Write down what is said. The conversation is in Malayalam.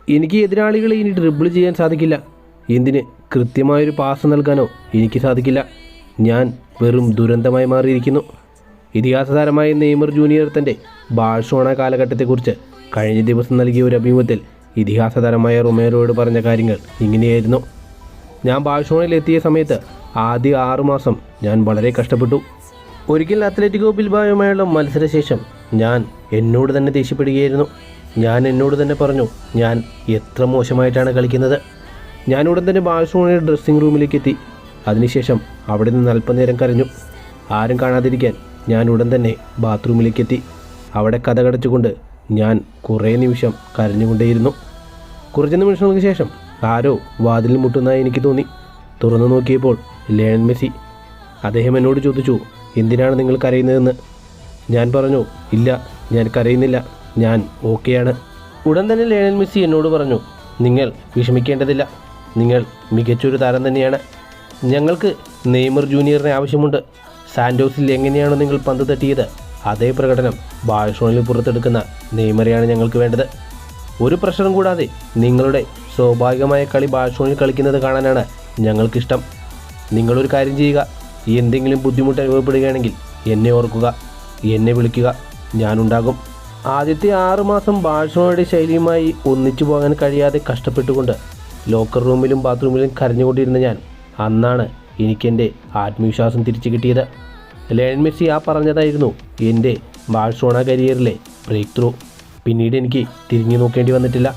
എനിക്ക് എതിരാളികളെ ഇനി ഡ്രിബിൾ ചെയ്യാൻ സാധിക്കില്ല. എന്തിന് കൃത്യമായൊരു പാസ് നൽകാനോ എനിക്ക് സാധിക്കില്ല. ഞാൻ വെറും ദുരന്തമായി മാറിയിരിക്കുന്നു. ഇതിഹാസ താരമായ നെയ്മർ ജൂനിയർ തൻ്റെ ബാഴ്സലോണ കാലഘട്ടത്തെക്കുറിച്ച് കഴിഞ്ഞ ദിവസം നൽകിയ ഒരു അഭിമുഖത്തിൽ ഇതിഹാസ താരമായ റൊമേറോയോട് പറഞ്ഞ കാര്യങ്ങൾ ഇങ്ങനെയായിരുന്നു. ഞാൻ ബാഴ്സലോണയിൽ എത്തിയ സമയത്ത് ആദ്യ 6 മാസം ഞാൻ വളരെ കഷ്ടപ്പെട്ടു. ഒരിക്കൽ അത്ലറ്റിക്കോ ബിൽബായോയുമായുള്ള മത്സരശേഷം ഞാൻ എന്നോട് തന്നെ ദേഷ്യപ്പെടുകയായിരുന്നു. ഞാൻ എന്നോട് തന്നെ പറഞ്ഞു ഞാൻ എത്ര മോശമായിട്ടാണ് കളിക്കുന്നത്. ഞാൻ ഉടൻ തന്നെ ബാഴ്സലോണയുടെ ഡ്രസ്സിംഗ് റൂമിലേക്ക് എത്തി. അതിനുശേഷം അവിടെ നിന്ന് അല്പനേരം കരഞ്ഞു. ആരും കാണാതിരിക്കാൻ ഞാൻ ഉടൻ തന്നെ ബാത്റൂമിലേക്ക് എത്തി. അവിടെ കതകടച്ചുകൊണ്ട് ഞാൻ കുറേ നിമിഷം കരഞ്ഞുകൊണ്ടേയിരുന്നു. കുറച്ച് നിമിഷങ്ങൾക്ക് ശേഷം ആരോ വാതിലിൽ മുട്ടുന്നതായി എനിക്ക് തോന്നി. തുറന്നു നോക്കിയപ്പോൾ ലയണൽ മെസ്സി. അദ്ദേഹം എന്നോട് ചോദിച്ചു, എന്തിനാണ് നിങ്ങൾ കരയുന്നതെന്ന്. ഞാൻ പറഞ്ഞു, ഇല്ല, ഞാൻ കരയുന്നില്ല, ഞാൻ ഓക്കെയാണ്. ഉടൻ തന്നെ ലയണൽ മെസ്സി എന്നോട് പറഞ്ഞു, നിങ്ങൾ വിഷമിക്കേണ്ടതില്ല, നിങ്ങൾ മികച്ചൊരു താരം തന്നെയാണ്. ഞങ്ങൾക്ക് നെയ്മർ ജൂനിയറിനെ ആവശ്യമുണ്ട്. സാൻഡോസിൽ എങ്ങനെയാണോ നിങ്ങൾ പന്ത് തട്ടിയത് അതേ പ്രകടനം ബാഴ്സലോണയിൽ പുറത്തെടുക്കുന്ന നെയ്മറെയാണ് ഞങ്ങൾക്ക് വേണ്ടത്. ഒരു പ്രഷറും കൂടാതെ നിങ്ങളുടെ സ്വാഭാവികമായ കളി ബാഴ്സലോണയിൽ കളിക്കുന്നത് കാണാനാണ് ഞങ്ങൾക്കിഷ്ടം. നിങ്ങളൊരു കാര്യം ചെയ്യുക, എന്തെങ്കിലും ബുദ്ധിമുട്ട് അനുഭവപ്പെടുകയാണെങ്കിൽ എന്നെ ഓർക്കുക, എന്നെ വിളിക്കുക, ഞാനുണ്ടാകും. ആദ്യത്തെ 6 മാസം ബാഴ്സലോണയുടെ ശൈലിയുമായി ഒന്നിച്ചു പോകാൻ കഴിയാതെ കഷ്ടപ്പെട്ടുകൊണ്ട് ലോക്കർ റൂമിലും ബാത്റൂമിലും കരഞ്ഞുകൊണ്ടിരുന്ന ഞാൻ, അന്നാണ് എനിക്കെൻ്റെ ആത്മവിശ്വാസം തിരിച്ചു കിട്ടിയത്. ലയണൽ മെസ്സി പറഞ്ഞതായിരുന്നു എൻ്റെ ബാഴ്സലോണ കരിയറിലെ ബ്രേക്ക് ത്രൂ. പിന്നീട് എനിക്ക് തിരിഞ്ഞു നോക്കേണ്ടി വന്നിട്ടില്ല.